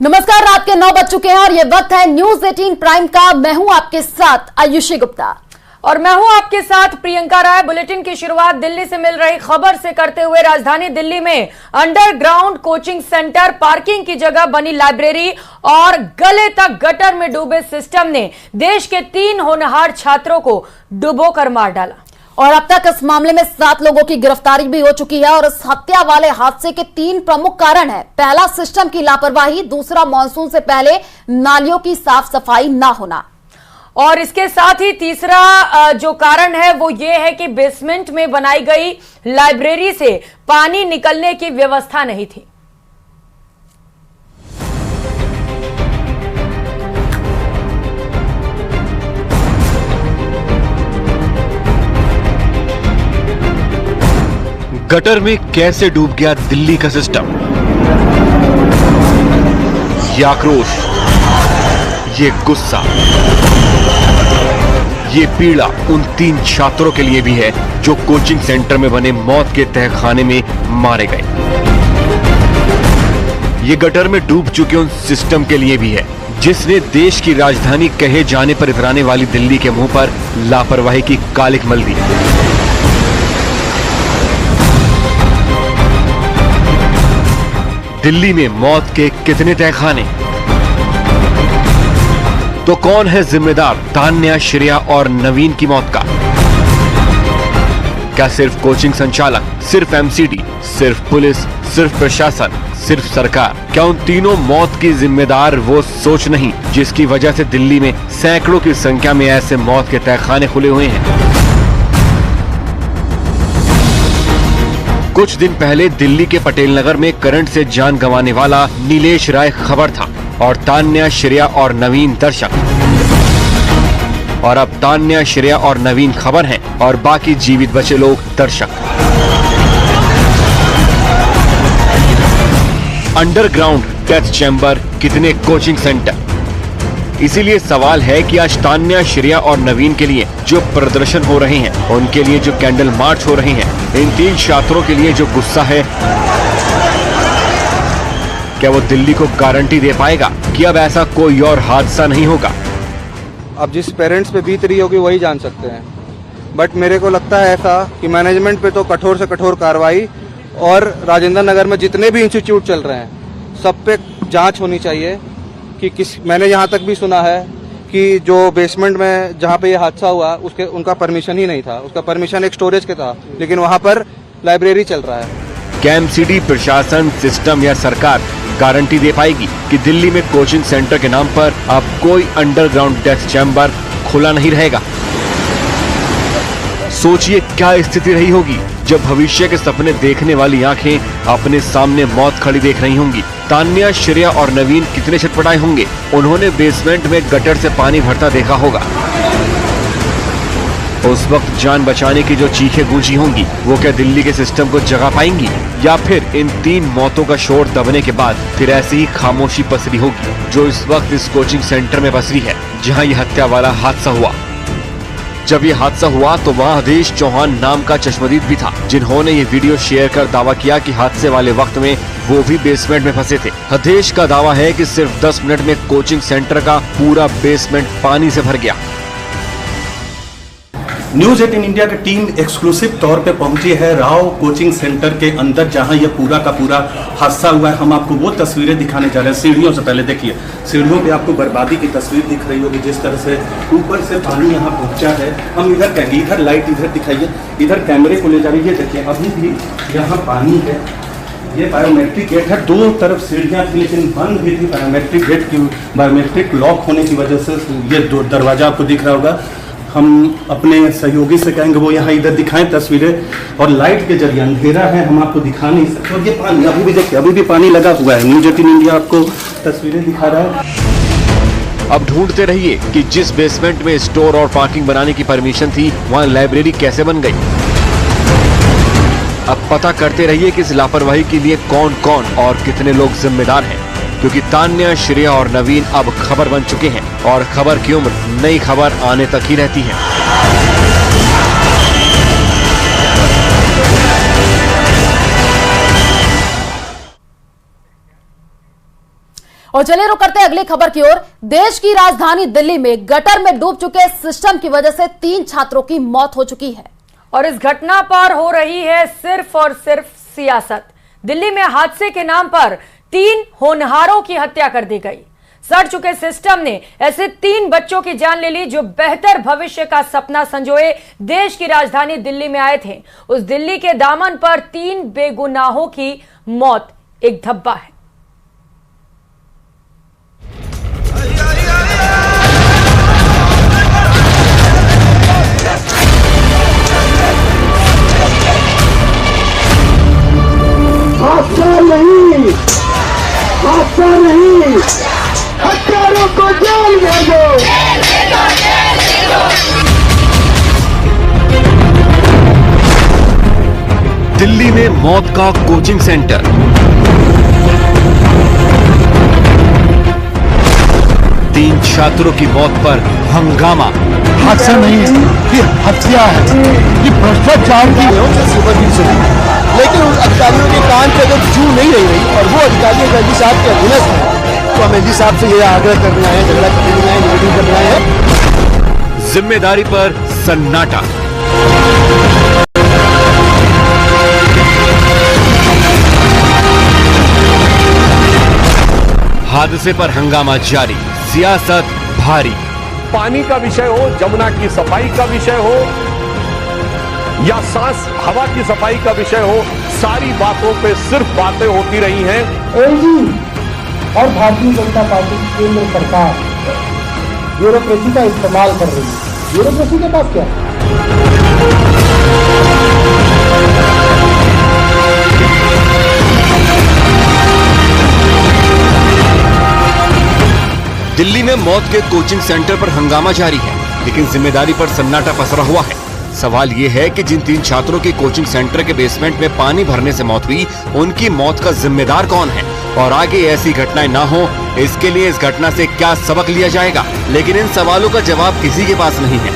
नमस्कार, रात के 9 बज चुके हैं और ये वक्त है न्यूज 18 प्राइम का। मैं हूं आपके साथ आयुषी गुप्ता और मैं हूं आपके साथ प्रियंका राय। बुलेटिन की शुरुआत दिल्ली से मिल रही खबर से करते हुए राजधानी दिल्ली में अंडरग्राउंड कोचिंग सेंटर, पार्किंग की जगह बनी लाइब्रेरी और गले तक गटर में डूबे सिस्टम ने देश के 3 होनहार छात्रों को डुबोकर मार डाला। और अब तक इस मामले में 7 लोगों की गिरफ्तारी भी हो चुकी है। और इस हत्या वाले हादसे के 3 प्रमुख कारण हैं। पहला, सिस्टम की लापरवाही। दूसरा, मानसून से पहले नालियों की साफ सफाई ना होना। और इसके साथ ही तीसरा जो कारण है वो ये है कि बेसमेंट में बनाई गई लाइब्रेरी से पानी निकलने की व्यवस्था नहीं थी। गटर में कैसे डूब गया दिल्ली का सिस्टम? ये आक्रोश, ये गुस्सा, ये पीड़ा उन 3 छात्रों के लिए भी है जो कोचिंग सेंटर में बने मौत के तहखाने में मारे गए। ये गटर में डूब चुके उन सिस्टम के लिए भी है जिसने देश की राजधानी कहे जाने पर इतराने वाली दिल्ली के मुंह पर लापरवाही की कालिक मल दी। दिल्ली में मौत के कितने तहखाने? तो कौन है जिम्मेदार तान्या, श्रेया और नवीन की मौत का? क्या सिर्फ कोचिंग संचालक, सिर्फ एमसीडी, सिर्फ पुलिस, सिर्फ प्रशासन, सिर्फ सरकार? क्या उन तीनों मौत की जिम्मेदार वो सोच नहीं जिसकी वजह से दिल्ली में सैकड़ों की संख्या में ऐसे मौत के तहखाने खुले हुए हैं? कुछ दिन पहले दिल्ली के पटेल नगर में करंट से जान गंवाने वाला नीलेश राय खबर था और तान्या, श्रेया और नवीन दर्शक। और अब तान्या, श्रेया और नवीन खबर हैं और बाकी जीवित बचे लोग दर्शक। अंडरग्राउंड डेथ चैम्बर, कितने कोचिंग सेंटर? इसीलिए सवाल है कि आज तान्या, श्रेया और नवीन के लिए जो प्रदर्शन हो रहे हैं, उनके लिए जो कैंडल मार्च हो रहे हैं, इन 3 छात्रों के लिए जो गुस्सा है, क्या वो दिल्ली को गारंटी दे पाएगा कि अब ऐसा कोई और हादसा नहीं होगा? अब जिस पेरेंट्स पे बीत रही होगी वही जान सकते हैं। बट मेरे को लगता है ऐसा कि मैनेजमेंट पे तो कठोर से कठोर कार्रवाई, और राजेंद्र नगर में जितने भी इंस्टीट्यूट चल रहे हैं सब पे जांच होनी चाहिए कि मैंने यहाँ तक भी सुना है कि जो बेसमेंट में जहाँ पे ये हादसा हुआ उनका परमिशन ही नहीं था। उसका परमिशन एक स्टोरेज के था, लेकिन वहाँ पर लाइब्रेरी चल रहा है। क्या एमसीडी, प्रशासन, सिस्टम या सरकार गारंटी दे पाएगी कि दिल्ली में कोचिंग सेंटर के नाम पर अब कोई अंडरग्राउंड डेथ चैम्बर खुला नहीं रहेगा? सोचिए क्या स्थिति रही होगी जब भविष्य के सपने देखने वाली आंखें अपने सामने मौत खड़ी देख रही होंगी। तान्या, श्रेया और नवीन कितने छटपटाए होंगे। उन्होंने बेसमेंट में गटर से पानी भरता देखा होगा। उस वक्त जान बचाने की जो चीखें गूंजी होंगी, वो क्या दिल्ली के सिस्टम को जगा पाएंगी, या फिर इन 3 मौतों का शोर दबने के बाद फिर ऐसी ही खामोशी पसरी होगी जो इस वक्त इस कोचिंग सेंटर में पसरी है जहां ये हत्या वाला हादसा हुआ। जब ये हादसा हुआ तो वहाँ हदेश चौहान नाम का चश्मदीद भी था, जिन्होंने ये वीडियो शेयर कर दावा किया कि हादसे वाले वक्त में वो भी बेसमेंट में फंसे थे। हदेश का दावा है कि सिर्फ 10 मिनट में कोचिंग सेंटर का पूरा बेसमेंट पानी से भर गया। न्यूज 18 इंडिया की टीम एक्सक्लूसिव तौर पे पहुंची है राव कोचिंग सेंटर के अंदर, जहां ये पूरा का पूरा हादसा हुआ है। हम आपको वो तस्वीरें दिखाने जा रहे हैं। सीढ़ियों से पहले देखिए, सीढ़ियों पे आपको बर्बादी की तस्वीर दिख रही होगी, जिस तरह से ऊपर से पानी यहाँ पहुंचा है। हम इधर लाइट इधर दिखाइए, इधर कैमरे को ले जा रही है। देखिए अभी भी यहाँ पानी है। ये बायोमेट्रिक गेट है, 2 तरफ सीढ़ियाँ थी लेकिन बंद भी थी बायोमेट्रिक गेट की, बायोमेट्रिक लॉक होने की वजह से। ये दरवाजा आपको दिख रहा होगा। हम अपने सहयोगी से कहेंगे वो यहाँ इधर दिखाएं तस्वीरें, और लाइट के जरिए अंधेरा है, हम आपको दिखा नहीं सकते। और ये पानी अभी भी देखिए, अभी भी पानी लगा हुआ है। न्यूज 18 इंडिया आपको तस्वीरें दिखा रहा है। अब ढूंढते रहिए कि जिस बेसमेंट में स्टोर और पार्किंग बनाने की परमिशन थी, वहाँ लाइब्रेरी कैसे बन गई। अब पता करते रहिए कि इस लापरवाही के लिए कौन कौन और कितने लोग जिम्मेदार हैं, क्योंकि तान्या, श्रेया और नवीन अब खबर बन चुके हैं और खबर की उम्र नई खबर आने तक ही रहती है। और चलिए रुक करते हैं अगली खबर की ओर। देश की राजधानी दिल्ली में गटर में डूब चुके सिस्टम की वजह से 3 छात्रों की मौत हो चुकी है और इस घटना पर हो रही है सिर्फ और सिर्फ सियासत। दिल्ली में हादसे के नाम पर 3 होनहारों की हत्या कर दी गई। सड़ चुके सिस्टम ने ऐसे 3 बच्चों की जान ले ली जो बेहतर भविष्य का सपना संजोए देश की राजधानी दिल्ली में आए थे। उस दिल्ली के दामन पर 3 बेगुनाहों की मौत एक धब्बा है। हादसा नहीं, हत्यारों को जेल भेजो। दिल्ली में मौत का कोचिंग सेंटर। तीन छात्रों की मौत पर हंगामा। हादसा नहीं है, ये हत्या है, ये भ्रष्टाचार की लेकिन उन अधिकारियों के कान पे अगर जू नहीं रही और वो अधिकारी एलजी साहब के अधीनस्थ हैं तो हम एलजी साहब से ये आग्रह करने आए हैं, झगड़ा करने आए, निवेदन करने आए हैं। जिम्मेदारी पर सन्नाटा। हादसे पर हंगामा जारी, सियासत भारी। पानी का विषय हो, जमुना की सफाई का विषय हो या सांस हवा की सफाई का विषय हो, सारी बातों पे सिर्फ बातें होती रही हैं। एलजी और भारतीय जनता पार्टी की केंद्र सरकार ब्यूरोक्रेसी का इस्तेमाल कर रही है। ब्यूरोक्रेसी के पास क्या है? दिल्ली में मौत के कोचिंग सेंटर पर हंगामा जारी है, लेकिन जिम्मेदारी पर सन्नाटा पसरा हुआ है। सवाल ये है कि जिन 3 छात्रों की कोचिंग सेंटर के बेसमेंट में पानी भरने से मौत हुई, उनकी मौत का जिम्मेदार कौन है और आगे ऐसी घटनाएं ना हो, इसके लिए इस घटना से क्या सबक लिया जाएगा। लेकिन इन सवालों का जवाब किसी के पास नहीं है।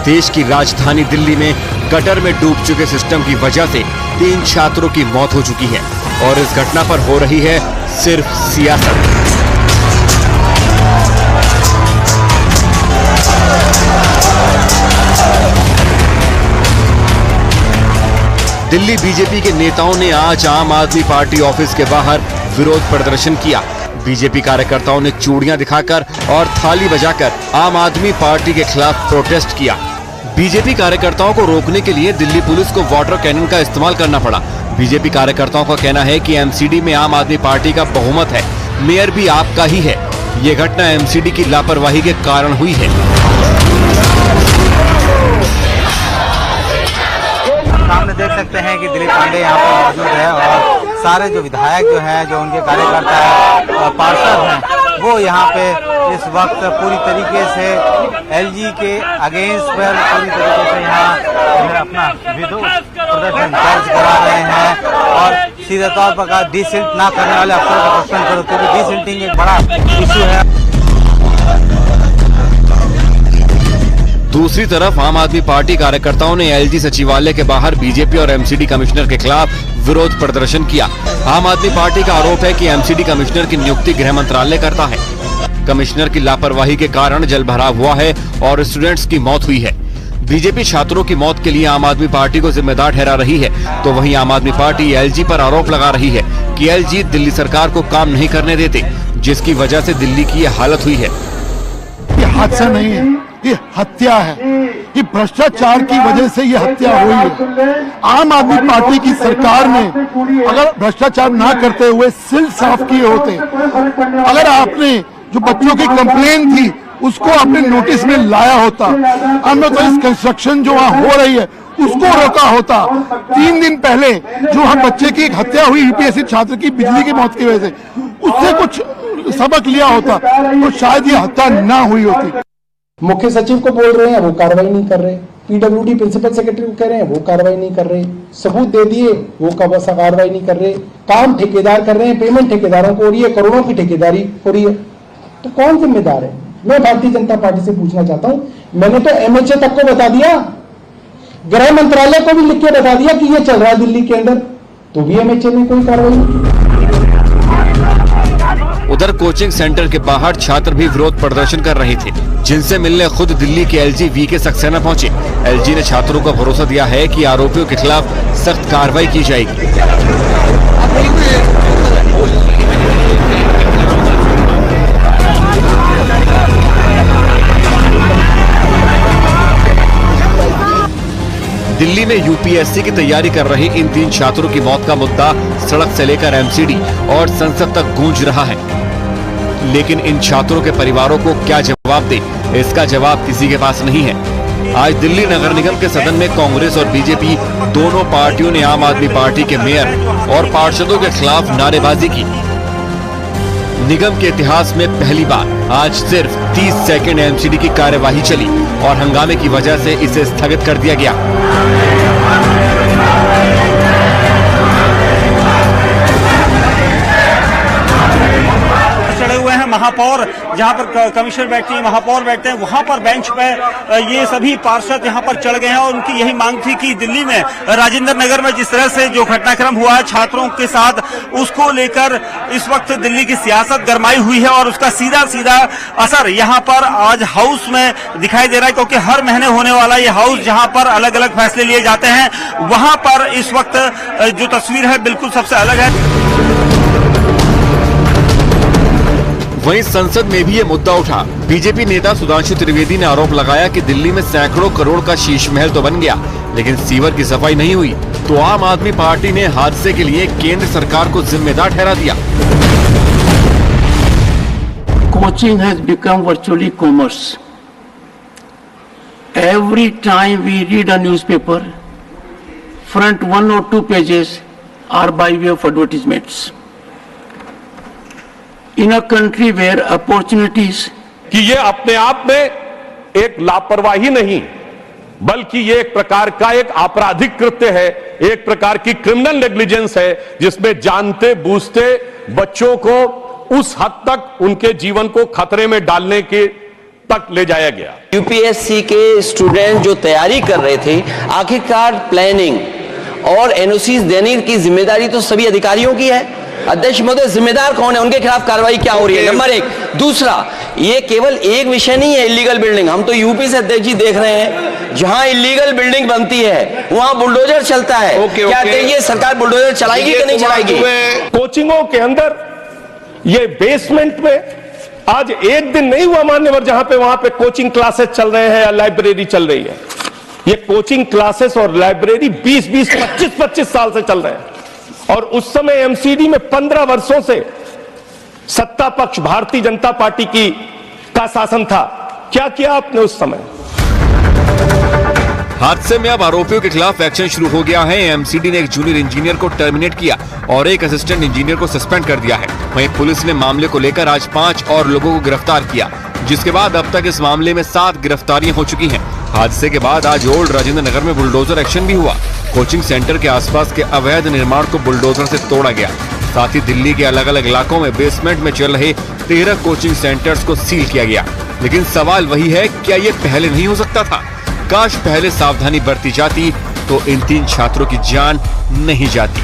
देश की राजधानी दिल्ली में गटर में डूब चुके सिस्टम की वजह से 3 छात्रों की मौत हो चुकी है और इस घटना पर हो रही है सिर्फ सियासत। दिल्ली बीजेपी के नेताओं ने आज आम आदमी पार्टी ऑफिस के बाहर विरोध प्रदर्शन किया। बीजेपी कार्यकर्ताओं ने चूड़ियां दिखाकर और थाली बजाकर आम आदमी पार्टी के खिलाफ प्रोटेस्ट किया। बीजेपी कार्यकर्ताओं को रोकने के लिए दिल्ली पुलिस को वाटर कैनन का इस्तेमाल करना पड़ा। बीजेपी कार्यकर्ताओं का कहना है कि एमसीडी में आम आदमी पार्टी का बहुमत है, मेयर भी आपका ही है। ये घटना एमसीडी की लापरवाही के कारण हुई है। सामने देख सकते हैं कि दिलीप पांडे यहाँ पर मौजूद है और सारे जो विधायक जो हैं, जो उनके कार्यकर्ता हैं, पार्षद हैं, वो यहाँ पे इस वक्त पूरी तरीके से एलजी के अगेंस्ट पर पूरी तरीके से यहाँ अपना विरोध प्रदर्शन दर्ज करा रहे हैं और सीधे तौर पर कहा डिसिल्ट ना करने वाले अफसरों का सस्पेंड करो, क्योंकि डिसिल्टिंग एक बड़ा इशू है। दूसरी तरफ आम आदमी पार्टी कार्यकर्ताओं ने एलजी सचिवालय के बाहर बीजेपी और एमसीडी कमिश्नर के खिलाफ विरोध प्रदर्शन किया। आम आदमी पार्टी का आरोप है कि एमसीडी कमिश्नर की नियुक्ति गृह मंत्रालय करता है। कमिश्नर की लापरवाही के कारण जलभराव हुआ है और स्टूडेंट्स की मौत हुई है। बीजेपी छात्रों की मौत के लिए आम आदमी पार्टी को जिम्मेदार ठहरा रही है, तो वहीं आम आदमी पार्टी एलजी पर आरोप लगा रही है कि एलजी दिल्ली सरकार को काम नहीं करने देते, जिसकी वजह से दिल्ली की ये हालत हुई है। ये हादसा नहीं है, ये हत्या है। ये भ्रष्टाचार की वजह से ये हत्या हुई है। आम आदमी पार्टी की सरकार ने अगर भ्रष्टाचार ना करते हुए सिल साफ किए होते, अगर आपने जो बच्चों की कंप्लेन थी उसको आपने नोटिस में लाया होता, हमने तो इस कंस्ट्रक्शन जो वहाँ हो रही है उसको रोका होता। 3 दिन पहले जो हम बच्चे की एक हत्या हुई यूपीएससी छात्र की बिजली की मौत की वजह से, उससे कुछ सबक लिया होता तो शायद ये हत्या ना हुई होती। मुख्य सचिव को बोल रहे हैं, वो कार्रवाई नहीं कर रहे। पीडब्ल्यूडी प्रिंसिपल सेक्रेटरी को कह रहे हैं, वो कार्रवाई नहीं कर रहे। सबूत दे दिए, वो कार्रवाई नहीं कर रहे। काम ठेकेदार कर रहे हैं, पेमेंट ठेकेदारों को हो रही है, करोड़ों की ठेकेदारी हो रही है। तो कौन जिम्मेदार है? मैं भारतीय जनता पार्टी से पूछना चाहता हूं। मैंने तो एमएचए तक को बता दिया, गृह मंत्रालय को भी लिख के बता दिया कि ये चल रहा है दिल्ली के अंदर, तो भी एमएचए ने कोई कार्रवाई नहीं की। उधर कोचिंग सेंटर के बाहर छात्र भी विरोध प्रदर्शन कर रहे थे, जिनसे मिलने खुद दिल्ली के एलजी वीके सक्सेना पहुंचे। एलजी ने छात्रों को भरोसा दिया है कि आरोपियों के खिलाफ सख्त कार्रवाई की जाएगी। दिल्ली में यूपीएससी की तैयारी कर रहे इन 3 छात्रों की मौत का मुद्दा सड़क से लेकर एमसीडी और संसद तक गूंज रहा है, लेकिन इन छात्रों के परिवारों को क्या जवाब दे, इसका जवाब किसी के पास नहीं है। आज दिल्ली नगर निगम के सदन में कांग्रेस और बीजेपी दोनों पार्टियों ने आम आदमी पार्टी के मेयर और पार्षदों के खिलाफ नारेबाजी की। निगम के इतिहास में पहली बार आज सिर्फ 30 सेकंड एमसीडी की कार्यवाही चली और हंगामे की वजह से इसे स्थगित कर दिया गया। चढ़े हुए हैं महापौर, जहां पर कमिश्नर बैठती है, महापौर बैठते हैं, वहां पर बेंच पे ये सभी पार्षद यहां पर चढ़ गए हैं और उनकी यही मांग थी कि दिल्ली में राजेंद्र नगर में जिस तरह से जो घटनाक्रम हुआ है छात्रों के साथ, उसको लेकर इस वक्त दिल्ली की सियासत गरमाई हुई है और उसका सीधा सीधा असर यहां पर आज हाउस में दिखाई दे रहा है, क्योंकि हर महीने होने वाला ये हाउस जहां पर अलग अलग फैसले लिए जाते हैं, वहां पर इस वक्त जो तस्वीर है बिल्कुल सबसे अलग है। वहीं संसद में भी ये मुद्दा उठा। बीजेपी नेता सुधांशु त्रिवेदी ने आरोप लगाया कि दिल्ली में सैकड़ों करोड़ का शीश महल तो बन गया, लेकिन सीवर की सफाई नहीं हुई। तो आम आदमी पार्टी ने हादसे के लिए केंद्र सरकार को जिम्मेदार ठहरा दिया। Coaching has become virtually commerce. Every time we read a newspaper, front 1 or 2 pages are by way of advertisements. In a country where opportunities, कि ये अपने आप में एक लापरवाही नहीं, बल्कि ये एक प्रकार का एक आपराधिक कृत्य है, एक प्रकार की क्रिमिनल नेग्लिजेंस है, जिसमें जानते बूझते बच्चों को उस हद तक उनके जीवन को खतरे में डालने के तक ले जाया गया। यूपीएससी के स्टूडेंट जो तैयारी कर रहे थे, आखिरकार प्लानिंग और एनओसी देने की जिम्मेदारी तो सभी अधिकारियों की है। अध्यक्ष महोदय, जिम्मेदार कौन है, उनके खिलाफ कार्रवाई क्या हो रही है? नंबर 1। दूसरा, ये केवल एक विषय नहीं है इलीगल बिल्डिंग। हम तो यूपी से अध्यक्ष जी देख रहे हैं, जहां इलीगल बिल्डिंग बनती है वहां बुलडोजर चलता है। क्या ये सरकार बुलडोजर चलाएगी कि नहीं चलाएगी? कोचिंगों के अंदर ये बेसमेंट में आज एक दिन नहीं हुआ मान्यवर जहां पे वहां पे कोचिंग क्लासेस चल रहे हैं या लाइब्रेरी चल रही है। ये कोचिंग क्लासेस और लाइब्रेरी 20-20, 25-25 साल से चल रहे हैं और उस समय एमसीडी में 15 वर्षों से सत्ता पक्ष भारतीय जनता पार्टी का शासन था। क्या किया आपने उस समय? हादसे में अब आरोपियों के खिलाफ एक्शन शुरू हो गया है। एमसीडी ने एक जूनियर इंजीनियर को टर्मिनेट किया और एक असिस्टेंट इंजीनियर को सस्पेंड कर दिया है। वहीं पुलिस ने मामले को लेकर आज 5 और लोगों को गिरफ्तार किया, जिसके बाद अब तक इस मामले में 7 गिरफ्तारियां हो चुकी हैं। हादसे के बाद आज ओल्ड राजेंद्र नगर में बुलडोजर एक्शन भी हुआ। कोचिंग सेंटर के आसपास के अवैध निर्माण को बुलडोजर से तोड़ा गया। साथ ही दिल्ली के अलग अलग इलाकों में बेसमेंट में चल रहे 13 कोचिंग सेंटर्स को सील किया गया। लेकिन सवाल वही है, क्या ये पहले नहीं हो सकता था? काश पहले सावधानी बरती जाती तो इन 3 छात्रों की जान नहीं जाती।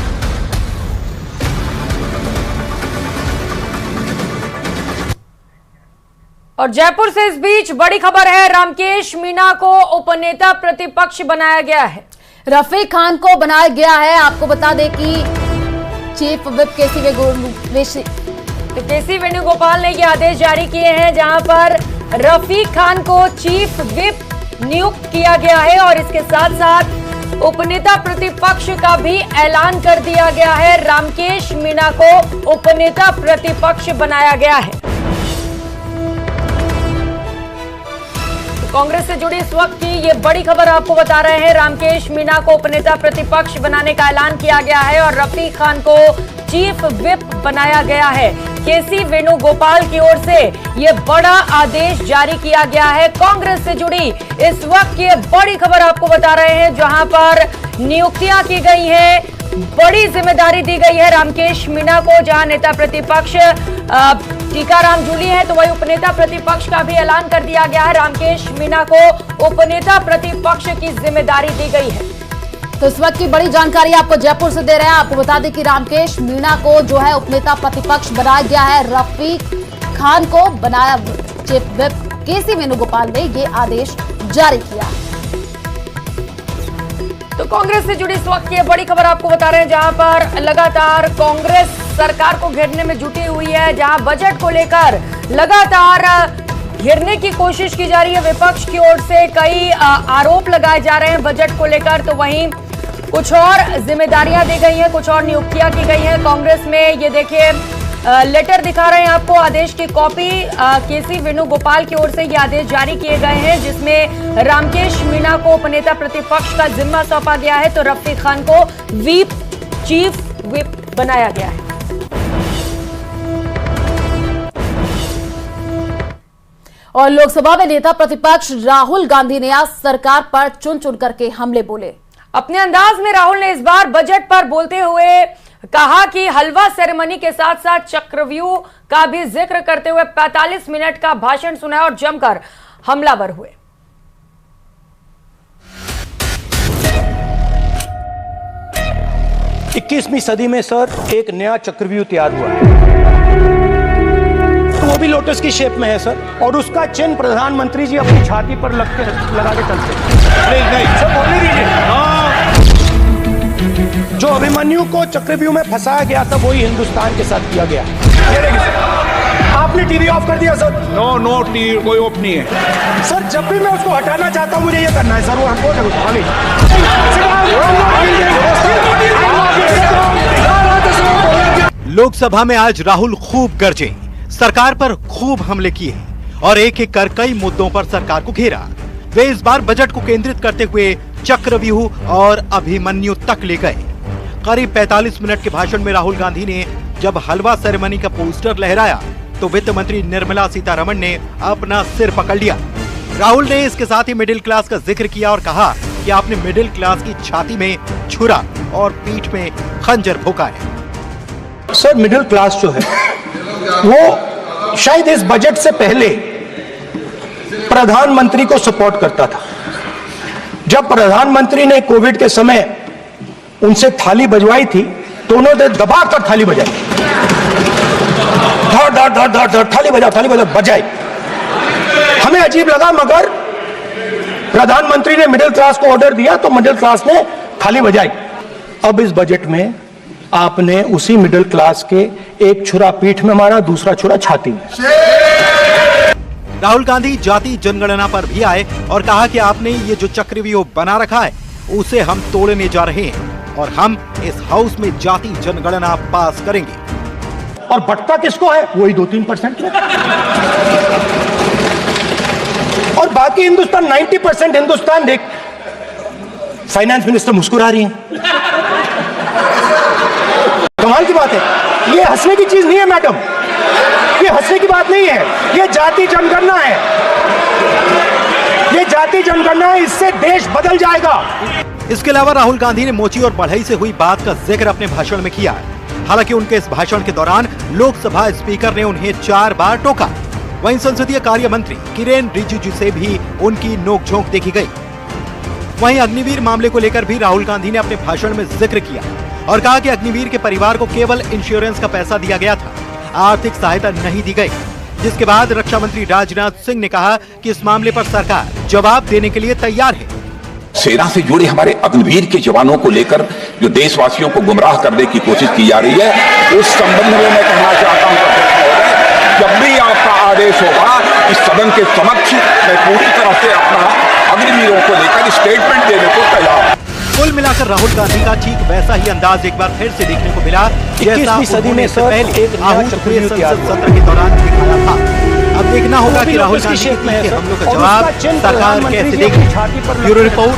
और जयपुर से इस बीच बड़ी खबर है, रामकेश मीणा को उपनेता प्रतिपक्ष बनाया गया है। रफीक खान को बनाया गया है। आपको बता दें कि चीफ विप केसी वेणुगोपाल ने ये आदेश जारी किए हैं, जहां पर रफीक खान को चीफ विप नियुक्त किया गया है और इसके साथ साथ उपनेता प्रतिपक्ष का भी ऐलान कर दिया गया है। रामकेश मीणा को उपनेता प्रतिपक्ष बनाया गया है। कांग्रेस से जुड़ी इस वक्त की ये बड़ी खबर आपको बता रहे हैं। रामकेश मीणा को उपनेता प्रतिपक्ष बनाने का ऐलान किया गया है और रफीक खान को चीफ विप बनाया गया है। केसी वेणुगोपाल की ओर से ये बड़ा आदेश जारी किया गया है। कांग्रेस से जुड़ी इस वक्त की बड़ी खबर आपको बता रहे हैं, जहां पर नियुक्तियां की गई हैं, बड़ी जिम्मेदारी दी गई है रामकेश मीणा को। जहां नेता प्रतिपक्ष टीकाराम जूली है, तो वही उपनेता प्रतिपक्ष का भी ऐलान कर दिया गया है। रामकेश मीणा को उपनेता प्रतिपक्ष की जिम्मेदारी दी गई है। तो इस वक्त की बड़ी जानकारी आपको जयपुर से दे रहे हैं। आपको बता दें कि रामकेश मीणा को जो है उपनेता प्रतिपक्ष बनाया गया है। रफीक खान को बनाया चीफ विप। केसी वेणुगोपाल ने ये आदेश जारी किया। तो कांग्रेस से जुड़ी इस वक्त की बड़ी खबर आपको बता रहे हैं, जहां पर लगातार कांग्रेस सरकार को घेरने में जुटी हुई है, जहां बजट को लेकर लगातार घेरने की कोशिश की जा रही है। विपक्ष की ओर से कई आरोप लगाए जा रहे हैं बजट को लेकर, तो वहीं कुछ और जिम्मेदारियां दी गई हैं, कुछ और नियुक्तियां की गई हैं कांग्रेस में। ये देखिए लेटर दिखा रहे हैं आपको, आदेश की कॉपी केसी वेणुगोपाल की ओर से ये आदेश जारी किए गए हैं, जिसमें रामकेश मीणा को उपनेता प्रतिपक्ष का जिम्मा सौंपा गया है, तो रफीक खान को चीफ विप बनाया गया है। और लोकसभा में नेता प्रतिपक्ष राहुल गांधी ने आज सरकार पर चुन चुन करके हमले बोले। अपने अंदाज में राहुल ने इस बार बजट पर बोलते हुए कहा कि हलवा सेरेमनी के साथ साथ चक्रव्यूह का भी जिक्र करते हुए 45 मिनट का भाषण सुनाया और जमकर हमलावर हुए। इक्कीसवीं सदी में सर एक नया चक्रव्यूह तैयार हुआ है, तो वो भी लोटस की शेप में है सर, और उसका चिन्ह प्रधानमंत्री जी अपनी छाती पर लगा के चलते हैं। नहीं सर, बोलने दीजिए। जो अभिमन्यु को चक्रव्यूह में फंसाया गया था वही हिंदुस्तान के साथ किया गया। आपने टीवी ऑफ कर दिया सर? नो टीवी कोई ऑफ नहीं है सर। जब भी मैं उसको हटाना चाहता हूं मुझे ये करना है सर, वो हमको लोकसभा में आज राहुल खूब गरजे, सरकार पर खूब हमले किए और एक एक कर कई मुद्दों पर सरकार को घेरा। वे इस बार बजट को केंद्रित करते हुए चक्रव्यूह और अभिमन्यु तक ले गए। करीब 45 मिनट के भाषण में राहुल गांधी ने जब हलवा सेरेमनी का पोस्टर लहराया तो वित्त मंत्री निर्मला सीतारमण ने अपना सिर पकड़ लिया। राहुल ने इसके साथ ही मिडिल क्लास का जिक्र किया और कहा कि आपने मिडिल क्लास की छाती में छुरा और पीठ में खंजर भोंका है। सर मिडिल क्लास जो है वो शायद इस बजट से पहले प्रधानमंत्री को सपोर्ट करता था। जब प्रधानमंत्री ने कोविड के समय उनसे थाली बजवाई थी तो उन्होंने दबाकर थाली बजाई, धड़ थाली बजा बजाई। हमें अजीब लगा, मगर प्रधानमंत्री ने मिडिल क्लास को ऑर्डर दिया तो मिडिल क्लास ने थाली बजाई। अब इस बजट में आपने उसी मिडिल क्लास के एक छुरा पीठ में मारा, दूसरा छुरा छाती में। राहुल गांधी जाति जनगणना पर भी आए और कहा कि आपने ये जो चक्रव्यूह बना रखा है उसे हम तोड़ने जा रहे हैं और हम इस हाउस में जाति जनगणना पास करेंगे। और बटता किसको है? वही 2-3% में। और बाकी हिंदुस्तान 90% हिंदुस्तान देख। फाइनेंस मिनिस्टर मुस्कुरा रही है, कमाल की बात है। ये हंसने की चीज नहीं है मैडम, ये हंसने की बात नहीं है, ये जाति जनगणना है, ये जाति जनगणना है, इससे देश बदल जाएगा। इसके अलावा राहुल गांधी ने मोची और बढ़ई से हुई बात का जिक्र अपने भाषण में किया। हालांकि उनके इस भाषण के दौरान लोकसभा स्पीकर ने उन्हें 4 बार टोका। वहीं संसदीय कार्य मंत्री किरेन रिजिजू से भी उनकी नोकझोंक देखी गई। वहीं अग्निवीर मामले को लेकर भी राहुल गांधी ने अपने भाषण में जिक्र किया और कहा कि अग्निवीर के परिवार को केवल इंश्योरेंस का पैसा दिया गया था, आर्थिक सहायता नहीं दी गई। जिसके बाद रक्षा मंत्री राजनाथ सिंह ने कहा कि इस मामले पर सरकार जवाब देने के लिए तैयार है। सेना से जुड़े हमारे अग्निवीर के जवानों को लेकर जो देशवासियों को गुमराह करने की कोशिश की जा रही है, उस संबंध में मैं कहना चाहता हूं, जब भी आपका आदेश होगा इस सदन के समक्ष मैं पूरी तरह से अपना अग्निवीरों को लेकर स्टेटमेंट देने को तैयार हूं। कुल मिलाकर राहुल गांधी का ठीक वैसा ही अंदाज एक बार फिर से देखने को मिला, जैसा उन्होंने इससे पहले संसद सत्र के दौरान दिखाया था। अब देखना होगा कि राहुल गांधी के हमलों का जवाब सरकार कैसे देगी। ब्यूरो रिपोर्ट,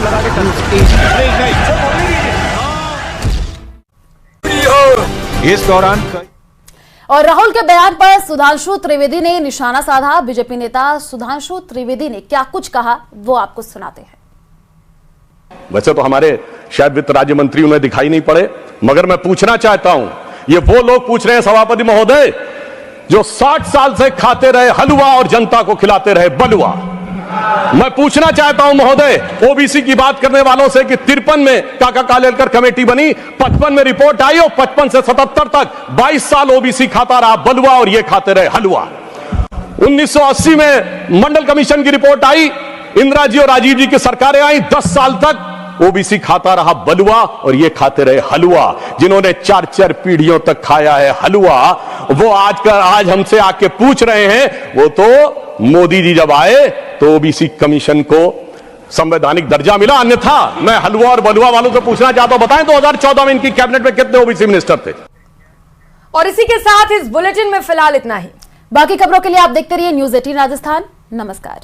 इस दौरान और राहुल के बयान पर सुधांशु त्रिवेदी ने निशाना साधा। बीजेपी नेता सुधांशु त्रिवेदी ने क्या कुछ कहा वो आपको सुनाते हैं। वैसे तो हमारे शायद वित्त राज्य मंत्री उन्हें दिखाई नहीं पड़े, मगर मैं पूछना चाहता हूं, ये वो लोग पूछ रहे हैं सभापति महोदय जो 60 साल से खाते रहे हलवा और जनता को खिलाते रहे बलुआ। मैं पूछना चाहता हूं महोदय, ओबीसी की बात करने वालों से कि 53 में काका कालेलकर कमेटी बनी, 55 में रिपोर्ट आई और 55 से 77 तक 22 साल ओबीसी खाता रहा बलुआ और ये खाते रहे हलवा। 1980 में मंडल कमीशन की रिपोर्ट आई, इंदिरा जी और राजीव जी की सरकारें आई, 10 साल तक ओबीसी खाता रहा बलुआ और ये खाते रहे हलवा। जिन्होंने 4-4 पीढ़ियों तक खाया है हलवा, वो आज हमसे आके पूछ रहे हैं। वो तो मोदी जी जब आए तो ओबीसी कमीशन को संवैधानिक दर्जा मिला, अन्यथा मैं हलवा और बलुआ वालों से पूछना चाहता हूं, बताएं 2014 में इनकी कैबिनेट में कितने ओबीसी मिनिस्टर थे। और इसी के साथ इस बुलेटिन में फिलहाल इतना ही। बाकी खबरों के लिए आप देखते रहिए न्यूज़ 18 राजस्थान। नमस्कार।